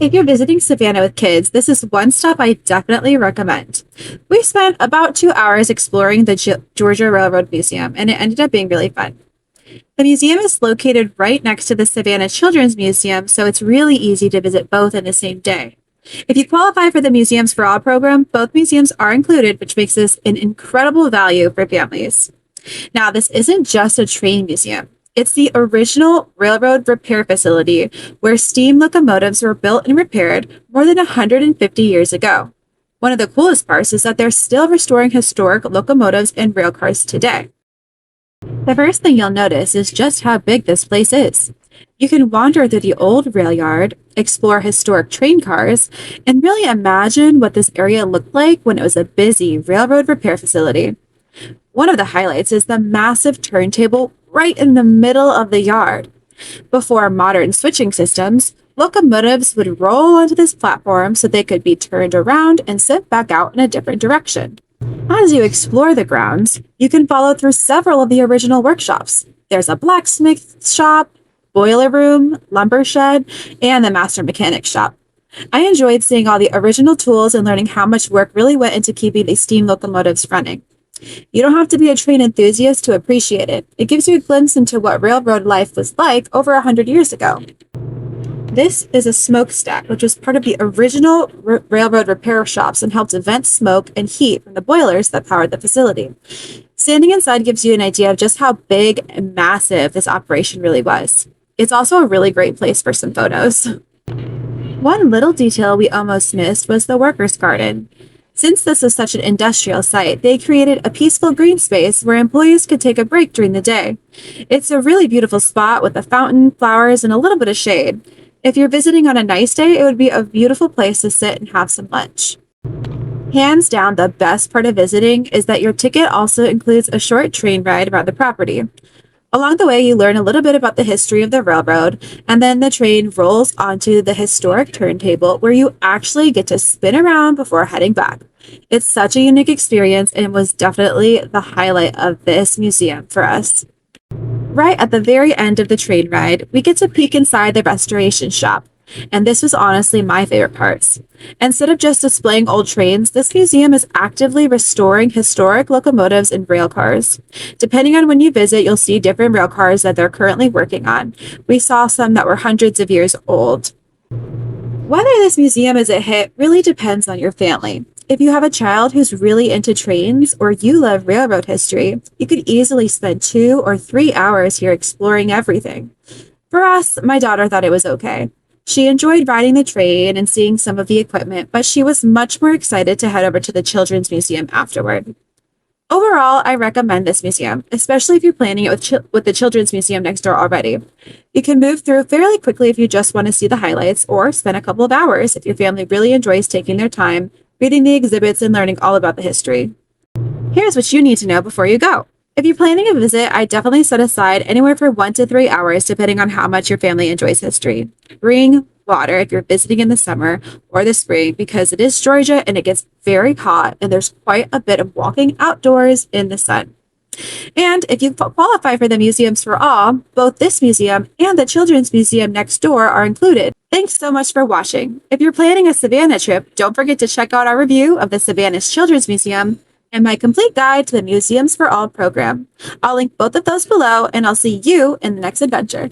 If you're visiting Savannah with kids, this is one stop I definitely recommend. We spent about 2 hours exploring the Georgia Railroad Museum, and it ended up being really fun. The museum is located right next to the Savannah Children's Museum, so it's really easy to visit both in the same day. If you qualify for the Museums for All program, both museums are included, which makes this an incredible value for families. Now, this isn't just a train museum. It's the original railroad repair facility where steam locomotives were built and repaired more than 150 years ago. One of the coolest parts is that they're still restoring historic locomotives and railcars today. The first thing you'll notice is just how big this place is. You can wander through the old rail yard, explore historic train cars, and really imagine what this area looked like when it was a busy railroad repair facility. One of the highlights is the massive turntable right in the middle of the yard. Before modern switching systems, locomotives would roll onto this platform so they could be turned around and sent back out in a different direction. As you explore the grounds, you can follow through several of the original workshops. There's a blacksmith shop, boiler room, lumber shed, and the master mechanic shop. I enjoyed seeing all the original tools and learning how much work really went into keeping these steam locomotives running. You don't have to be a train enthusiast to appreciate it. It gives you a glimpse into what railroad life was like over 100 years ago. This is a smokestack, which was part of the original railroad repair shops and helped vent smoke and heat from the boilers that powered the facility. Standing inside gives you an idea of just how big and massive this operation really was. It's also a really great place for some photos. One little detail we almost missed was the workers' garden. Since this is such an industrial site, they created a peaceful green space where employees could take a break during the day. It's a really beautiful spot with a fountain, flowers, and a little bit of shade. If you're visiting on a nice day, it would be a beautiful place to sit and have some lunch. Hands down, the best part of visiting is that your ticket also includes a short train ride around the property. Along the way, you learn a little bit about the history of the railroad, and then the train rolls onto the historic turntable where you actually get to spin around before heading back. It's such a unique experience and was definitely the highlight of this museum for us. Right at the very end of the train ride, we get to peek inside the restoration shop. And this was honestly my favorite parts. Instead of just displaying old trains, this museum is actively restoring historic locomotives and rail cars. Depending on when you visit, you'll see different rail cars that they're currently working on. We saw some that were hundreds of years old. Whether this museum is a hit really depends on your family. If you have a child who's really into trains or you love railroad history, you could easily spend 2 or 3 hours here exploring everything. For us, my daughter thought it was okay. She enjoyed riding the train and seeing some of the equipment, but she was much more excited to head over to the Children's Museum afterward. Overall, I recommend this museum, especially if you're planning it with the Children's Museum next door already. You can move through fairly quickly if you just want to see the highlights, or spend a couple of hours if your family really enjoys taking their time, reading the exhibits, and learning all about the history. Here's what you need to know before you go. If you're planning a visit, I definitely set aside anywhere from 1 to 3 hours, depending on how much your family enjoys history. Bring water if you're visiting in the summer or the spring, because it is Georgia and it gets very hot and there's quite a bit of walking outdoors in the sun. And if you qualify for the Museums for All, both this museum and the Children's Museum next door are included. Thanks so much for watching. If you're planning a Savannah trip, don't forget to check out our review of the Savannah's Children's Museum and my complete guide to the Museums for All program. I'll link both of those below, and I'll see you in the next adventure.